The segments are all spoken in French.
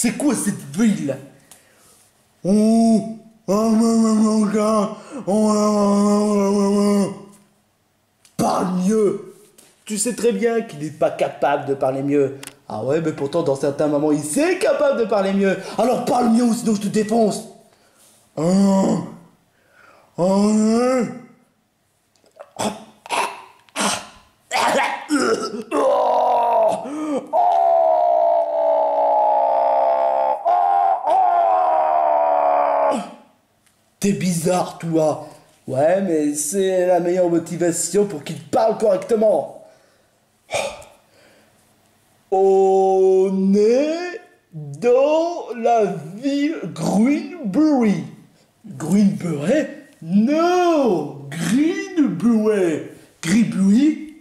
C'est quoi cette ville? Oh, parle mieux. Tu sais très bien qu'il n'est pas capable de parler mieux. Ah ouais, mais pourtant dans certains moments il est capable de parler mieux. Alors parle mieux ou sinon je te défonce. T'es bizarre, toi. Ouais, mais c'est la meilleure motivation pour qu'il parle correctement. On est dans la ville Greenbury. Greenbury? Non, Greenbury. Greenbury?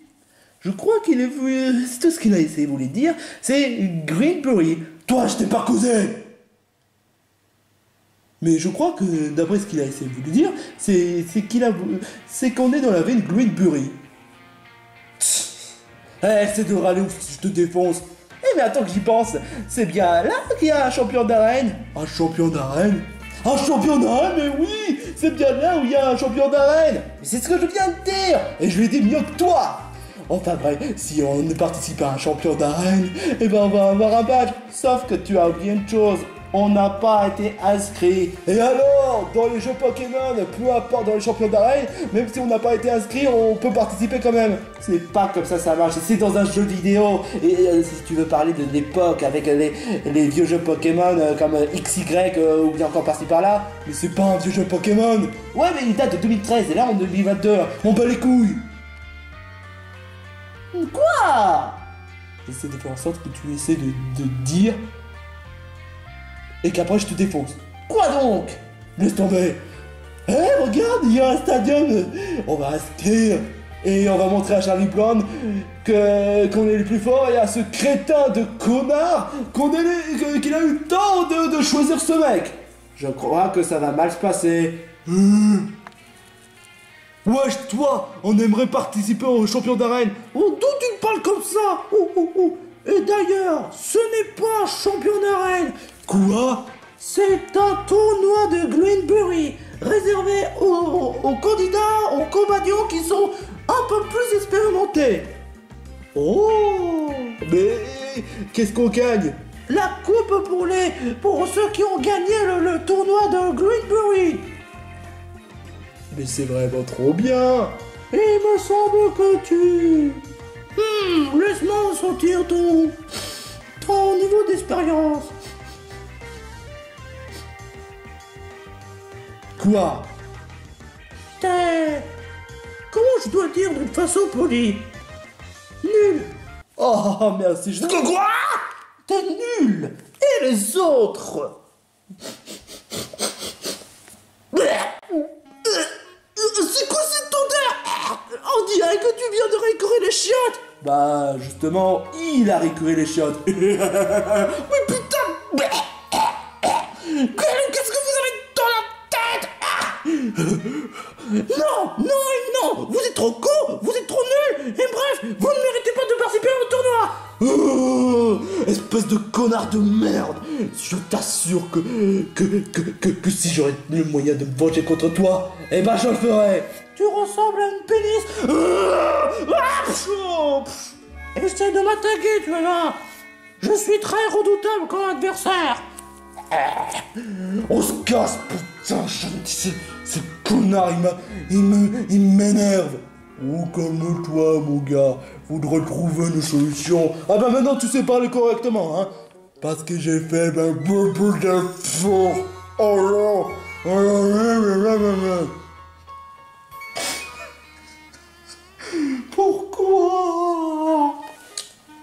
Je crois qu'il est vu. C'est tout ce qu'il a essayé de vous dire. C'est Greenbury. Toi, je t'ai pas causé. Mais je crois que, d'après ce qu'il a essayé de vous dire, c'est qu'on est dans la ville Greenbury. C'est de râler ou je te défonce. Eh mais attends que j'y pense, c'est bien là qu'il y a un champion d'arène. Un champion d'arène? Un champion d'arène, mais oui, c'est bien là où il y a un champion d'arène. Mais c'est ce que je viens de dire, et je l'ai dit mieux que toi. Enfin bref, si on participe à un champion d'arène, eh ben on va avoir un badge. Sauf que tu as oublié une chose. On n'a pas été inscrit. Et alors, dans les jeux Pokémon, peu importe dans les champions d'arène, même si on n'a pas été inscrit, on peut participer quand même. C'est pas comme ça marche, c'est dans un jeu vidéo. Et si tu veux parler de l'époque avec les vieux jeux Pokémon comme XY ou bien encore par-ci par-là, mais c'est pas un vieux jeu Pokémon. Ouais, mais il date de 2013 et là on est en 2022. On bat les couilles. Quoi? J'essaie de faire en sorte que tu essaies de dire et qu'après je te défonce. Quoi donc? Laisse tomber. Regarde, il y a un stadium. On va rester et on va montrer à Charlie Brown qu'on est les plus forts et à ce crétin de connard qu'il a eu le temps de choisir ce mec. Je crois que ça va mal se passer. Wesh, toi, on aimerait participer au champion d'arène. Oh, d'où tu me parles comme ça? Et d'ailleurs, ce n'est pas un champion d'arène. Quoi? C'est un tournoi de Greenbury réservé aux candidats, aux combattants qui sont un peu plus expérimentés. Oh, mais qu'est-ce qu'on gagne? La coupe pour ceux qui ont gagné le tournoi de Greenbury. Mais c'est vraiment trop bien. Il me semble que tu... laisse-moi sentir ton niveau d'expérience. Quoi? T'es... Comment je dois dire d'une façon polie? Nul. Oh, merci. Quoi? T'es nul. Et les autres? C'est quoi cette odeur? On dirait que tu viens de récurer les chiottes. Bah, justement, il a récuré les chiottes. Mais putain! Qu'est-ce que vous avez dans la tête? Non! Vous êtes trop cons, vous êtes trop nuls, et bref, vous ne méritez pas de participer au tournoi! Espèce de connard de merde! Je t'assure que si j'aurais le moyen de me venger contre toi, eh ben je le ferais! Tu ressembles à une pénis! Essaye de m'attaquer, tu vois! Je suis très redoutable comme adversaire! On se casse, putain! Ce connard, il m'énerve! Oh, calme-toi, mon gars. Faudrait trouver une solution. Ah bah maintenant, tu sais parler correctement, hein? Parce que j'ai fait beaucoup d'efforts. Oh là. Pourquoi?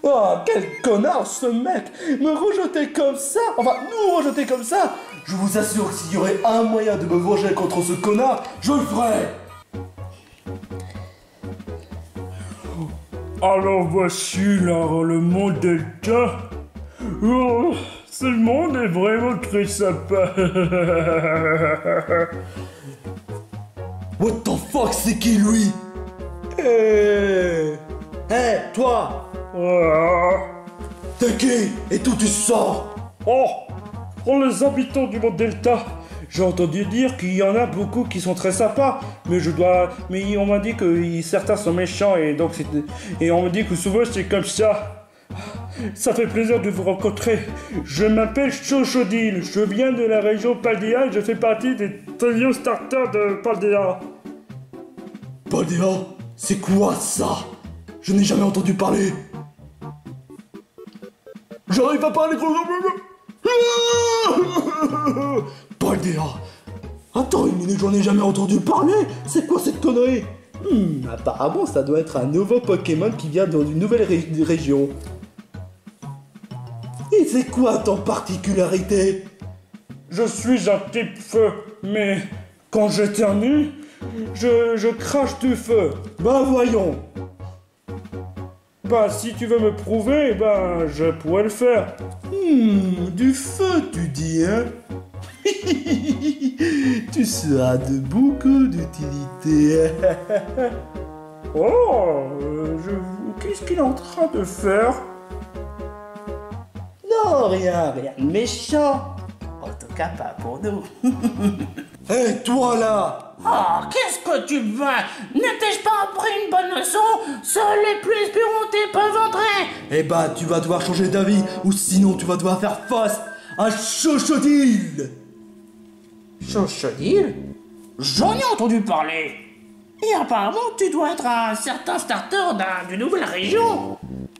Oh, quel connard, ce mec! Me rejeter comme ça! Enfin, nous rejeter comme ça! Je vous assure que s'il y aurait un moyen de me venger contre ce connard, je le ferais! Alors voici là, le monde Delta. Oh, ce monde est vraiment très sympa. What the fuck, c'est qui lui? Hey, toi! Ah. T'es qui? Et d'où tu sors? Oh, Oh, les habitants du monde Delta. J'ai entendu dire qu'il y en a beaucoup qui sont très sympas, mais on m'a dit que certains sont méchants et on me dit que souvent c'est comme ça. Ça fait plaisir de vous rencontrer. Je m'appelle Chochodil, je viens de la région Paldea et je fais partie des trio starters de Paldea. Paldea, c'est quoi ça? Je n'ai jamais entendu parler. J'arrive à parler gros. Paldea. Attends une minute, j'en ai jamais entendu parler. C'est quoi cette connerie? Apparemment, ça doit être un nouveau Pokémon qui vient d'une nouvelle région. Et c'est quoi ton particularité? Je suis un type feu, mais quand j'éternue, je crache du feu. Bah voyons. Bah si tu veux me prouver, bah je pourrais le faire. Du feu tu dis, hein? Tu seras de beaucoup d'utilité. Oh, qu'est-ce qu'il est en train de faire? Non, rien de méchant. En tout cas, pas pour nous. Hé, toi là! Oh, qu'est-ce que tu veux? N'étais-je pas appris une bonne leçon? Seuls les plus expérimentés peuvent entrer! Eh bah, tu vas devoir changer d'avis, ou sinon tu vas devoir faire face à Chochodil! Chochodil? J'en ai entendu parler! Et apparemment, tu dois être un certain starter d'une nouvelle région!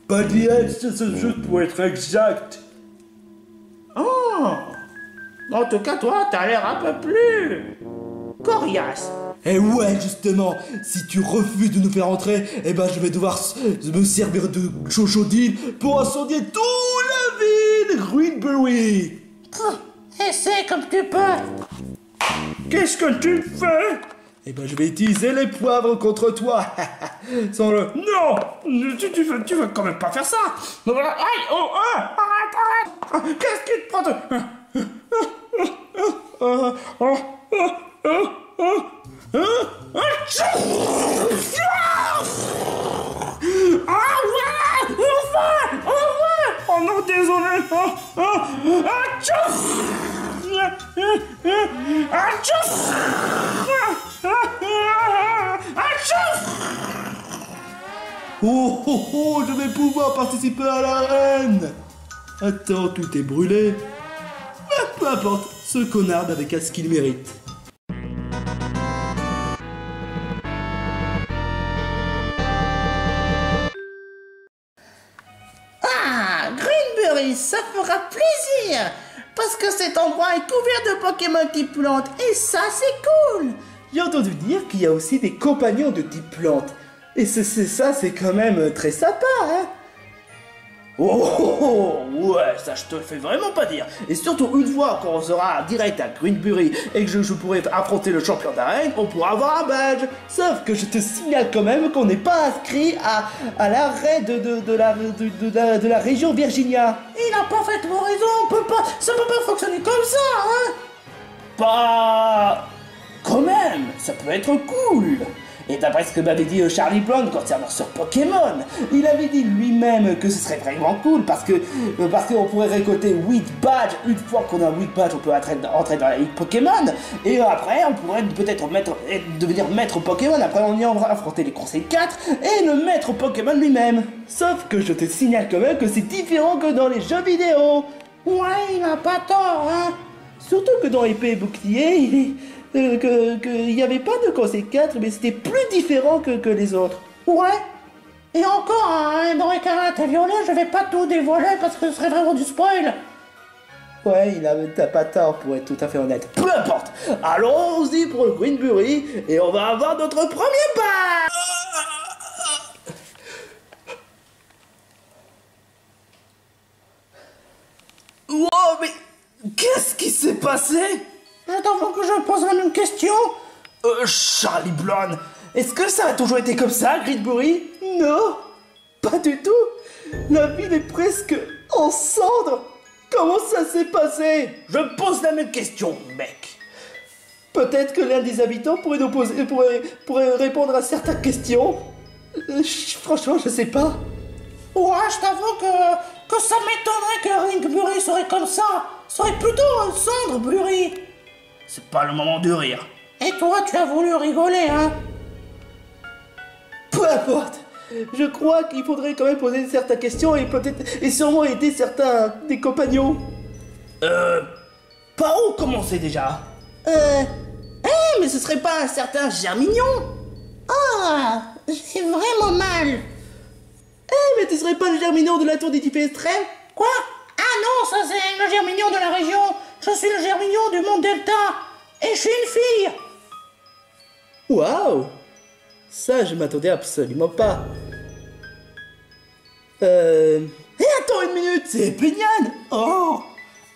Paldea, c'est juste pour être exact. Oh! En tout cas, toi, t'as l'air un peu plus... coriace! Eh ouais, justement, si tu refuses de nous faire entrer, eh ben je vais devoir me servir de Chochodil pour incendier toute la ville Greenbury! Essaie comme tu peux! Qu'est-ce que tu fais? Eh ben je vais utiliser les poivres contre toi. Sans le... Non! Tu vas quand même pas faire ça! Aïe! Oh! Arrête! Qu'est-ce qui te prend de... Ah ouais! Enfin! Oh non, désolé! Oh oh oh, je vais pouvoir participer à l'arène. Attends, tout est brûlé. Mais peu importe, ce connard n'avait qu'à ce qu'il mérite. Ah! Greenbury, ça fera plaisir! Parce que cet endroit est couvert de Pokémon type plante, et ça c'est cool! J'ai entendu dire qu'il y a aussi des compagnons de type plante. Et c'est quand même très sympa, hein? Oh, oh, oh, ouais, ça je te le fais vraiment pas dire. Et surtout, une fois qu'on sera direct à Greenbury et que je pourrai affronter le champion d'arène, on pourra avoir un badge. Sauf que je te signale quand même qu'on n'est pas inscrit à l'arrêt de la région Virginia. Il a parfaitement raison, ça peut pas fonctionner comme ça, hein? Pas... Quand même, ça peut être cool. Et d'après ce que m'avait dit Charlie Brown concernant ce Pokémon, il avait dit lui-même que ce serait vraiment cool parce qu'on pourrait récolter 8 badges. Une fois qu'on a 8 badges, on peut entrer dans la ligue Pokémon. Et après, on pourrait peut-être devenir maître Pokémon. Après, on y affronter les conseils 4 et le maître Pokémon lui-même. Sauf que je te signale quand même que c'est différent que dans les jeux vidéo. Ouais, il a pas tort, hein? Surtout que dans épée et bouclier, il n'y avait pas de conseil 4, mais c'était plus différent que les autres. Ouais. Et encore, hein, dans Écarlate et Violet, je vais pas tout dévoiler parce que ce serait vraiment du spoil. Ouais, t'as pas tort pour être tout à fait honnête. Peu importe. Allons-y pour le Greenbury et on va avoir notre premier pas. Wow, mais qu'est-ce qui s'est passé? Attends que je pose la même question. Charlie Brown, est-ce que ça a toujours été comme ça, Greenbury? Non, pas du tout. La ville est presque en cendres. Comment ça s'est passé? Je pose la même question, mec. Peut-être que l'un des habitants pourrait répondre à certaines questions. Franchement, je sais pas. Ouais, je t'avoue que ça m'étonnerait que Greenbury serait comme ça. serait plutôt Cendre, Blurry. C'est pas le moment de rire. Et toi, tu as voulu rigoler, hein? Peu importe. Je crois qu'il faudrait quand même poser certaines questions et peut-être et sûrement aider certains des compagnons. Par où commencer déjà? Mais ce serait pas un certain Germignon? Ah, j'ai vraiment mal. Mais tu serais pas le Germignon de la tour des types extrêmes? Quoi? Ah non, ça c'est le Germignon de la région. Je suis le Germignon du monde Delta. Et je suis une fille. Waouh! Ça, je m'attendais absolument pas. Attends une minute, c'est Pignan! Oh!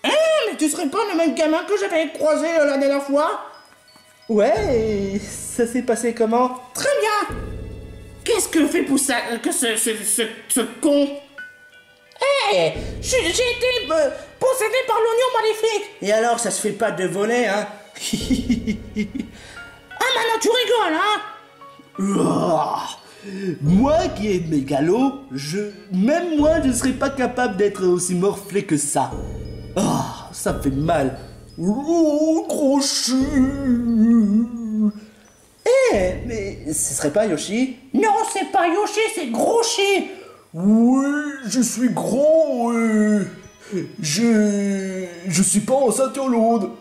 Mais tu serais pas le même gamin que j'avais croisé la dernière fois? Ouais, et ça s'est passé comment? Très bien. Qu'est-ce que fait pour ça que ce con? J'ai été possédé par l'oignon maléfique. Et alors, ça se fait pas de voler, hein? Ah maintenant tu rigoles, hein? Moi qui est mégalo, même moi je serais pas capable d'être aussi morflé que ça. Ça fait mal. Oh, gros chou. Mais ce serait pas Yoshi? Non, c'est pas Yoshi, c'est Groschi. Oui, je suis gros et... Je suis pas en ceinture lourde.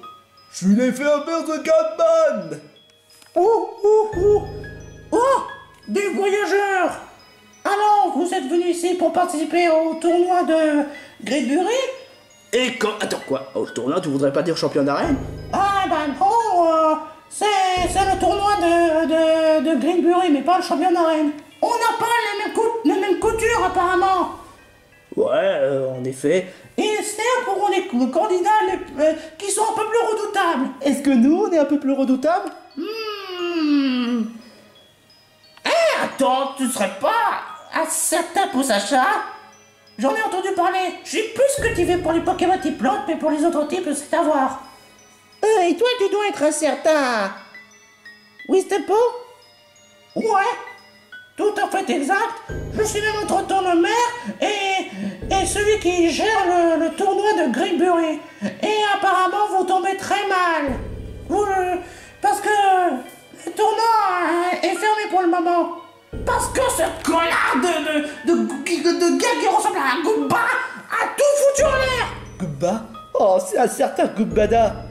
Je suis l'effet inverse de Catman. Oh, des voyageurs. Alors, vous êtes venus ici pour participer au tournoi de Greatbury? Et quand... Attends, quoi? Au tournoi, tu voudrais pas dire champion d'arène? Ah bah non, c'est le tournoi de Greatbury, mais pas le champion d'arène. On n'a pas les mêmes coutures, apparemment. Ouais, en effet. Et c'est pour les candidats qui sont un peu plus redoutables. Est-ce que nous, on est un peu plus redoutables? Attends, tu serais pas un certain Poussacha? J'en ai entendu parler. Je suis plus cultivé pour les Pokémon type plante, mais pour les autres types, c'est à voir. Et toi, tu dois être un certain... Wistepo? Ouais, tout à fait exact. Je suis même entre-temps le maire et celui qui gère le tournoi de Greatbury. Et apparemment, vous tombez très mal. Parce que le tournoi est fermé pour le moment. Parce que ce connard de gars qui ressemble à un Goomba a tout foutu en l'air. Goomba? Oh, c'est un certain Goombada.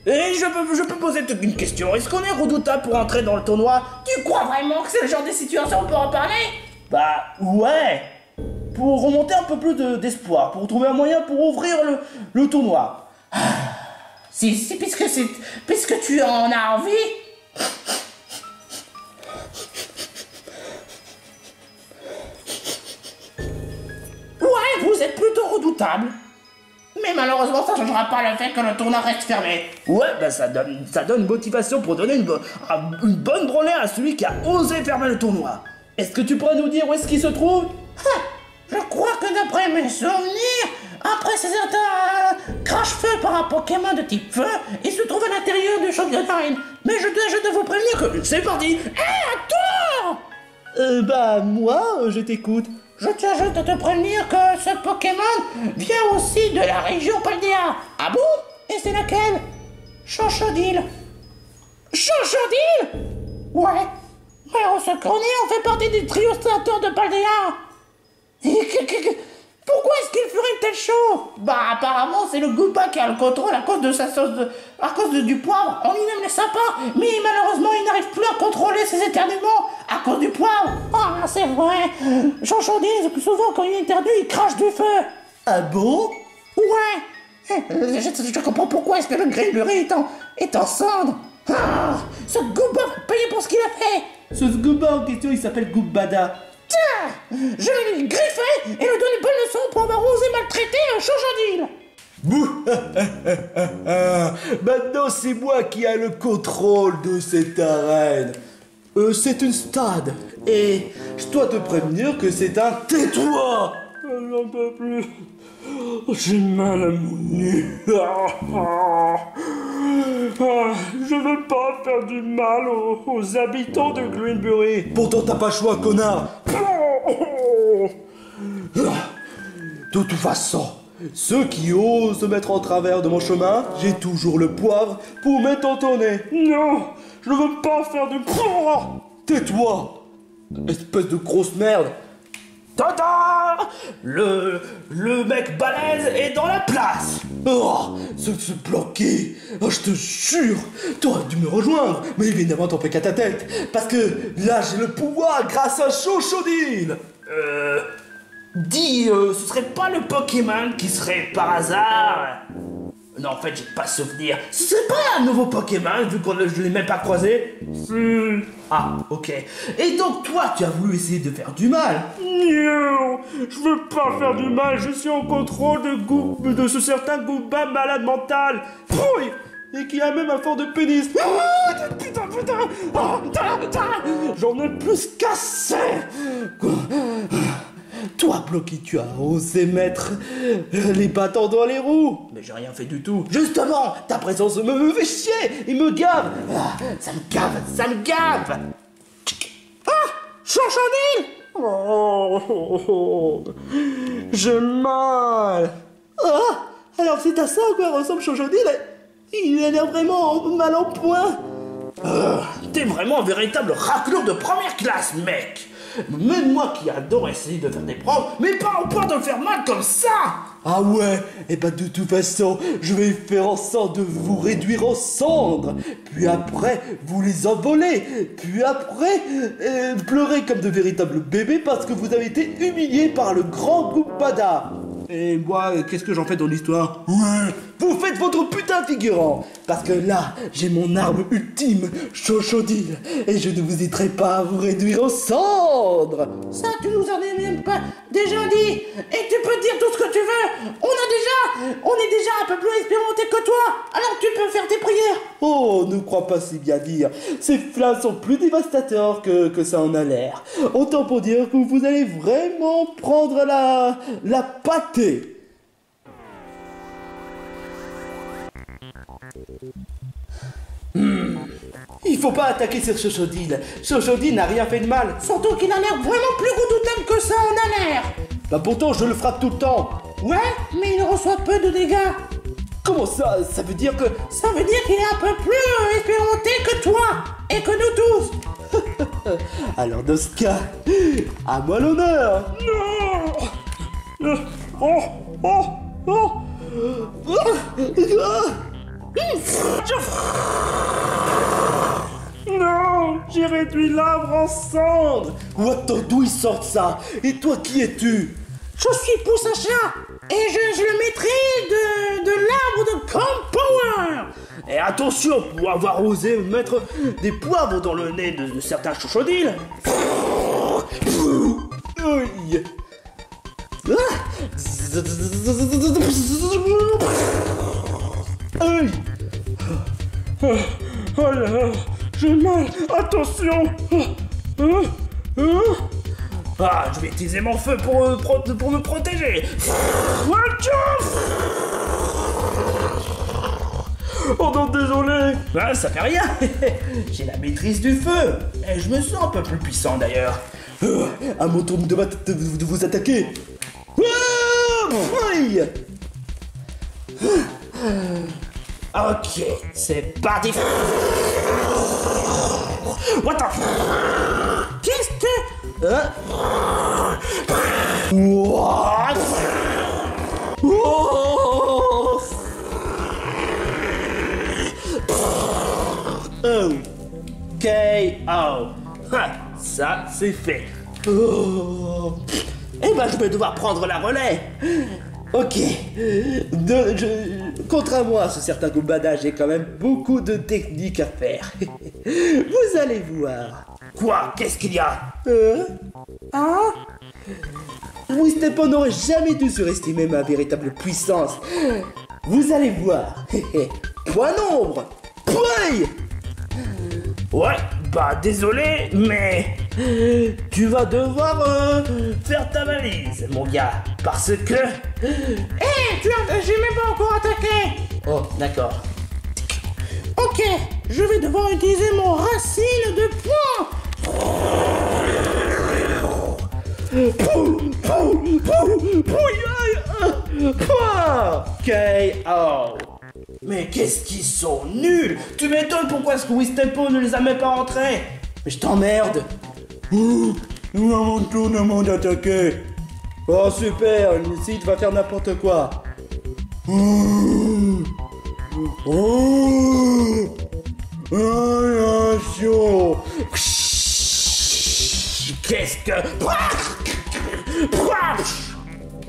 Et je peux poser une question. Est-ce qu'on est redoutable pour entrer dans le tournoi? Tu crois vraiment que c'est le genre de situation où on peut en parler? Bah, ouais. Pour remonter un peu plus d'espoir, pour trouver un moyen pour ouvrir le tournoi. Puisque tu en as envie. Ouais, vous êtes plutôt redoutable. Mais malheureusement, ça ne changera pas le fait que le tournoi reste fermé. Ouais, bah ça donne motivation pour donner une bonne branlée à celui qui a osé fermer le tournoi. Est-ce que tu pourrais nous dire où est-ce qu'il se trouve? Je crois que d'après mes souvenirs, après ces certains crash-feu par un Pokémon de type feu, il se trouve à l'intérieur du championnat d'arène. Mais je dois vous prévenir que c'est parti. Attends! Bah moi, je t'écoute. Je tiens juste à te prévenir que ce Pokémon vient aussi de la région Paldea. Ah bon? Et c'est laquelle? Chanchodile. Chanchodile? Ouais. Mais on se connaît, on fait partie du trio Stator de Paldea. Pourquoi est-ce qu'il ferait une telle chose? Bah apparemment c'est le Goomba qui a le contrôle à cause de sa sauce à cause du poivre. On lui aime les sapins, mais malheureusement il n'arrive plus à contrôler ses éternuements à cause du poivre. Ah c'est vrai. Chanchodile, souvent quand il éternue il crache du feu. Ah bon? Ouais. Je comprends pourquoi est-ce que le Greatbury est en cendre. Ah, ce Goomba va payer pour ce qu'il a fait. Ce Goomba en question il s'appelle Goombada. Tiens, je vais le griffer et lui donner une bonne leçon pour avoir osé maltraiter un Chanchodile. Maintenant c'est moi qui ai le contrôle de cette arène. C'est une stade. Et je dois te prévenir que c'est un tais-toi. J'en peux plus. J'ai mal à mon nez. Je veux pas faire du mal aux habitants de Greatbury. Pourtant t'as pas le choix, connard. De toute façon, Ceux qui osent se mettre en travers de mon chemin, j'ai toujours le poivre pour mettre dans ton nez. Non, je ne veux pas faire de... Tais-toi, espèce de grosse merde. Tada! Le mec balèze est dans la place. Oh, se bloquer. Oh, je te jure, t'aurais dû me rejoindre. Mais évidemment, t'en fais qu'à ta tête. Parce que là, j'ai le pouvoir grâce à Chochodile. Dis, ce serait pas le Pokémon qui serait par hasard... Non, en fait, j'ai pas souvenir. Ce serait pas un nouveau Pokémon, vu que je l'ai même pas croisé? Ah, ok. Et donc, toi, tu as voulu essayer de faire du mal? Non, je veux pas faire du mal, je suis en contrôle de ce certain Goomba malade mental. Pouille! Et qui a même un fort de pénis. Ah, putain, j'en ai plus qu'assez. Toi, Blocky, tu as osé mettre les bâtons dans les roues. Mais j'ai rien fait du tout. Justement, ta présence me fait chier et me gave. Ah, ça me gave. Ah, Chochodile. Oh, j'ai mal. Ah, alors c'est à ça à quoi ressemble Chochodile. Il a l'air vraiment mal en point. T'es vraiment un véritable raclure de première classe, mec. Même moi qui adore essayer de faire des preuves, mais pas au point de le faire mal comme ça. Ah ouais, et bah de toute façon, je vais faire en sorte de vous réduire en cendres. Puis après, vous les envoler. Puis après, pleurer comme de véritables bébés parce que vous avez été humiliés par le grand Goombada. Et moi, qu'est-ce que j'en fais dans l'histoire? Ouais, vous faites votre putain de figurant. Parce que là, j'ai mon arme ultime, Chochodile. Et je ne vous hésiterai pas à vous réduire en cendres. Ça, tu nous en as même pas déjà dit. Et tu peux dire tout ce que tu veux. On est déjà un peu plus expérimenté que toi. Alors tu peux faire tes prières. Oh, ne crois pas si bien dire. Ces flammes sont plus dévastateurs que ça en a l'air. Autant pour dire que vous allez vraiment prendre la pâtée. Il faut pas attaquer sur Chochodile. Chochodile n'a rien fait de mal. Surtout qu'il a l'air vraiment plus redoutable que ça en a l'air. Bah pourtant, je le frappe tout le temps. Ouais, mais il reçoit peu de dégâts. Comment ça? Ça veut dire que... Ça veut dire qu'il est un peu plus expérimenté que toi. Et que nous tous. Alors dans ce cas, à moi l'honneur. Non. Non, j'ai réduit l'arbre en cendres. Attends, d'où ils sortent ça? Et toi, qui es-tu? Je suis Poussacha et je le maîtrise de l'arbre de Compower. Et attention, pour avoir osé mettre des poivres dans le nez de certains Chochodiles. Aïe. Aïe. Oh là, j'ai mal. Attention. Ah, je vais utiliser mon feu pour me protéger. Oh non, désolé. Ah, ça fait rien. J'ai la maîtrise du feu. Et je me sens un peu plus puissant d'ailleurs. À mon tour de vous attaquer. Aïe. Ok, c'est parti. What the... Qu'est-ce que... What? Oh. KO. Ça, c'est fait. Oh. Eh ben, je vais devoir prendre la relais. Ok. Contre à moi, ce certain Goombada, j'ai quand même beaucoup de techniques à faire. Vous allez voir. Quoi? Qu'est-ce qu'il y a? Hein? Oui, Stepan n'aurait jamais dû surestimer ma véritable puissance. Vous allez voir. Point nombre. Point. Ouais, bah désolé, mais tu vas devoir faire ta valise, mon gars, parce que... j'ai même pas encore attaqué. Oh, d'accord. Ok, je vais devoir utiliser mon racine de poing. Ah, KO. Mais qu'est-ce qu'ils sont nuls. Tu m'étonnes pourquoi est-ce que Wistempo ne les a même pas rentrés. Mais je t'emmerde. Nous avons tout le monde attaqué. Oh super, Sid va faire n'importe quoi. Attention. Qu'est-ce que...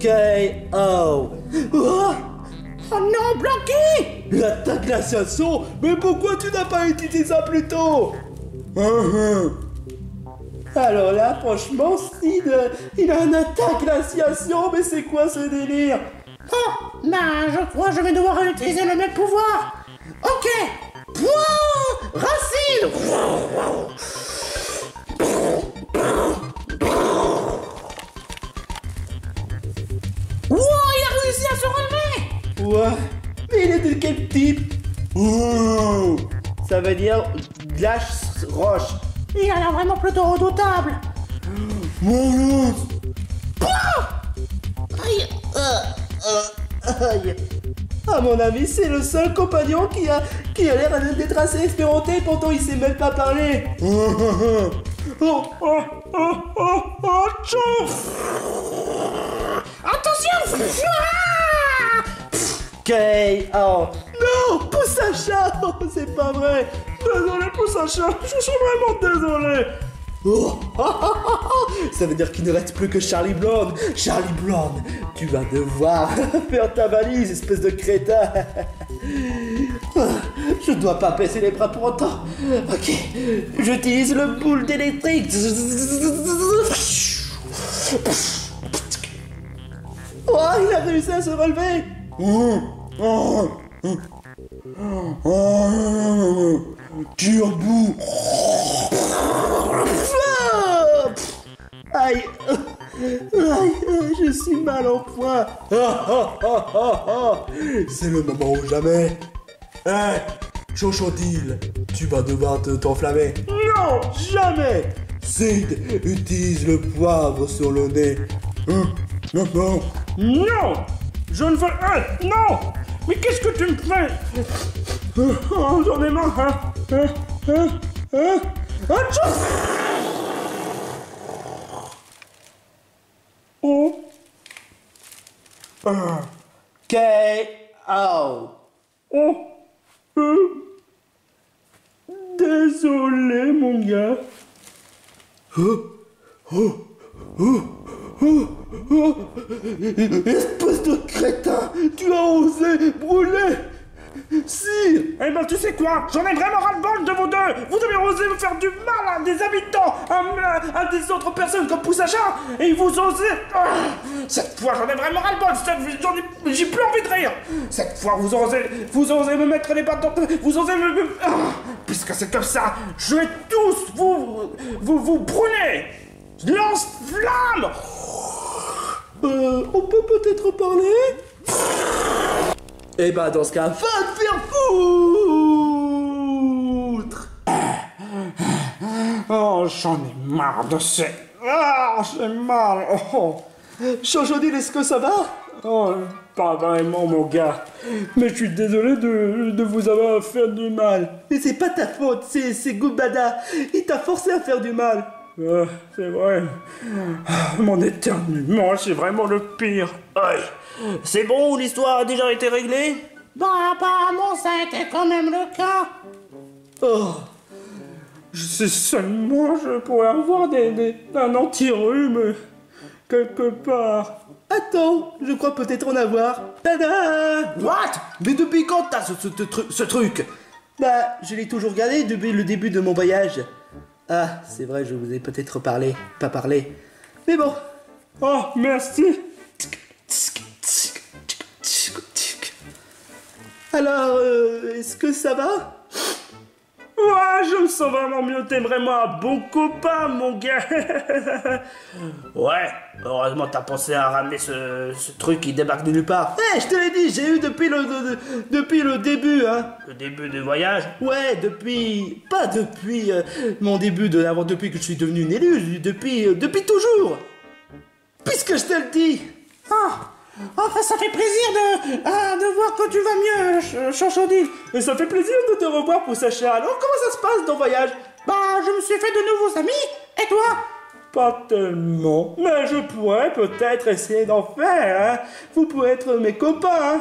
KO. Oh non, bloqué! L'attaque glaciation. Mais pourquoi tu n'as pas utilisé ça plus tôt? Alors là, franchement, Sid, il a un attaque glaciation, mais c'est quoi ce délire? Oh, bah, je crois que je vais devoir utiliser le même pouvoir. Ok. Pouah, racine. Wow, il a réussi à se relever. Ouais, mais il est de quel type? Ça veut dire glace roche. Il a l'air vraiment plutôt redoutable. Aïe. Aïe. À mon avis, c'est le seul compagnon qui a l'air d'être assez expérimenté, pourtant il sait même pas parler. Attention. KO. Non, Poussacha. C'est pas vrai. Désolé Poussacha, je suis vraiment désolé. Ça veut dire qu'il ne reste plus que Charlie Blonde. Charlie Blonde, tu vas devoir faire ta valise, espèce de crétin. Je dois pas baisser les bras pour autant. Ok, j'utilise le boule d'électrique. Oh, il a réussi à se relever. Turbo. Aïe. Aïe, je suis mal en point. C'est le moment ou jamais. Chochodile, tu vas devoir t'enflammer. Non, jamais. Sid, utilise le poivre sur le nez. Non. Non, je ne veux... non. Mais qu'est-ce que tu me fais? Oh, j'en ai marre, Oh. KO. Oh. Désolé, mon gars. Espèce de crétin, tu as osé brûler. Sire. Eh ben tu sais quoi, j'en ai vraiment ras-le-bol de vous deux. Vous avez osé me faire du mal à des habitants, à des autres personnes comme Poussacha, et vous osez... cette fois j'en ai vraiment ras-le-bol, j'ai plus envie de rire. Cette fois vous osez me mettre les pattes dans... Vous osez me... puisque c'est comme ça, je vais tous vous brûler. Lance-flamme. On peut peut-être parler? Eh ben dans ce cas, va te faire foutre. Oh, j'en ai marre de ces... Ah, j'ai mal. Oh. Chochodile, est-ce que ça va? Oh, pas vraiment, mon gars. Mais je suis désolé de vous avoir fait du mal. Mais c'est pas ta faute, c'est Gubada. Il t'a forcé à faire du mal. C'est vrai. Mon éternuement, c'est vraiment le pire. Aïe. C'est bon, l'histoire a déjà été réglée? Bah, apparemment, ça a été quand même le cas. Oh. Je sais seulement je pourrais avoir un anti-rhume quelque part. Attends, je crois peut-être en avoir. Tada! What? Mais depuis quand t'as ce truc? Bah, je l'ai toujours gardé depuis le début de mon voyage. Ah, c'est vrai, je vous ai peut-être pas parlé. Mais bon. Oh, merci. Alors, est-ce que ça va? Ouais, je me sens vraiment mieux, t'es vraiment un bon copain, mon gars. Ouais, heureusement t'as pensé à ramener ce truc qui débarque de nulle part. Je te l'ai dit, j'ai eu depuis le début, hein. Le début du voyage? Ouais, pas depuis mon début depuis que je suis devenu une élue, depuis toujours. Puisque je te le dis. Ah, Enfin, ça fait plaisir de voir que tu vas mieux, Chanchodil. Et ça fait plaisir de te revoir pour Sacha. Alors, comment ça se passe ton voyage? Bah, je me suis fait de nouveaux amis. Et toi? Pas tellement, mais je pourrais peut-être essayer d'en faire, hein. Vous pouvez être mes copains, hein.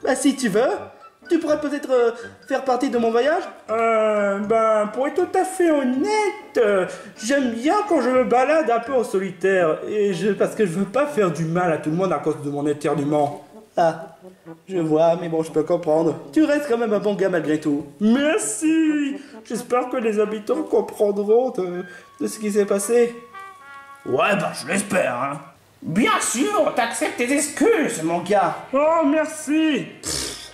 Bah si tu veux, tu pourrais peut-être faire partie de mon voyage. Pour être tout à fait honnête, j'aime bien quand je me balade un peu en solitaire, parce que je veux pas faire du mal à tout le monde à cause de mon éternuement. Ah, je vois, mais bon, je peux comprendre. Tu restes quand même un bon gars malgré tout. Merci. J'espère que les habitants comprendront de ce qui s'est passé. Ouais, bah, je l'espère, hein. Bien sûr, t'acceptes tes excuses, mon gars. Oh, merci.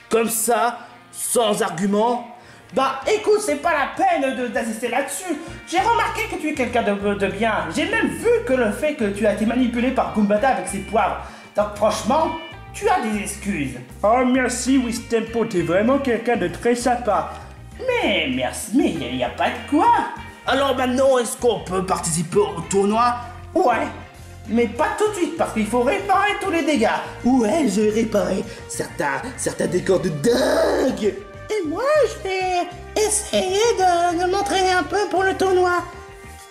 Comme ça, sans argument. Bah, écoute, c'est pas la peine d'assister là-dessus. J'ai remarqué que tu es quelqu'un de bien. J'ai même vu que le fait que tu as été manipulé par Goombata avec ses poivres. Donc, franchement, tu as des excuses. Oh, merci, Wistempo, t'es vraiment quelqu'un de très sympa. Mais merci, mais y a pas de quoi. Alors maintenant, est-ce qu'on peut participer au tournoi? Ouais, mais pas tout de suite, parce qu'il faut réparer tous les dégâts. Ouais, je vais réparer certains décors de dingue. Et moi, je vais essayer de m'entraîner un peu pour le tournoi.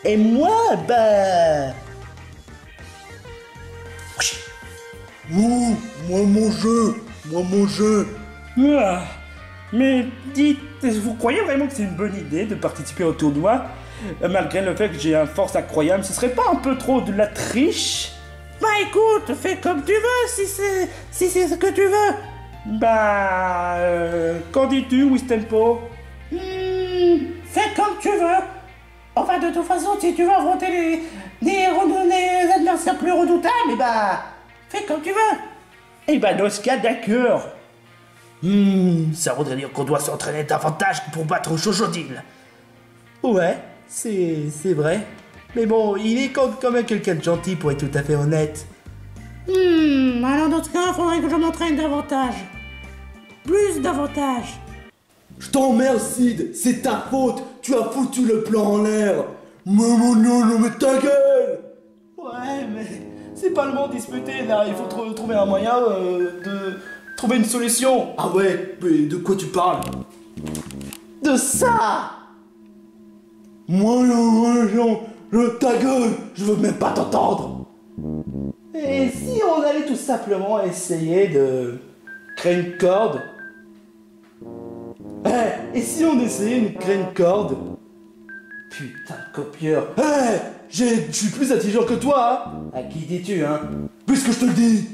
Et moi, bah... Ouh, moi mon jeu. Ah, mais dites, vous croyez vraiment que c'est une bonne idée de participer au tournoi? Malgré le fait que j'ai une force incroyable, ce serait pas un peu trop de la triche? Bah écoute, fais comme tu veux, si c'est ce que tu veux. Qu'en dis-tu, Wistempo? Fais comme tu veux. Enfin, de toute façon, si tu veux affronter les adversaires plus redoutables, fais comme tu veux. Eh ben, dans ce cas, d'accord. Ça voudrait dire qu'on doit s'entraîner davantage pour battre Chochodil. Ouais, c'est vrai. Mais bon, il est quand même quelqu'un de gentil pour être tout à fait honnête. Alors dans ce cas, il faudrait que je m'entraîne davantage. Plus davantage. Je t'emmerde, Sid, c'est ta faute. Tu as foutu le plan en l'air. Mais ta gueule. Ouais, mais c'est pas le moment de disputer là. Il faut trouver un moyen de trouver une solution. Ah ouais, mais de quoi tu parles? De ça. Moi, ta gueule, je veux même pas t'entendre. Et si on allait tout simplement essayer de créer une corde? Et si on essayait de créer une corde? Putain de copieur. Je suis plus intelligent que toi, hein. À qui dis-tu, hein? Puisque je te le dis.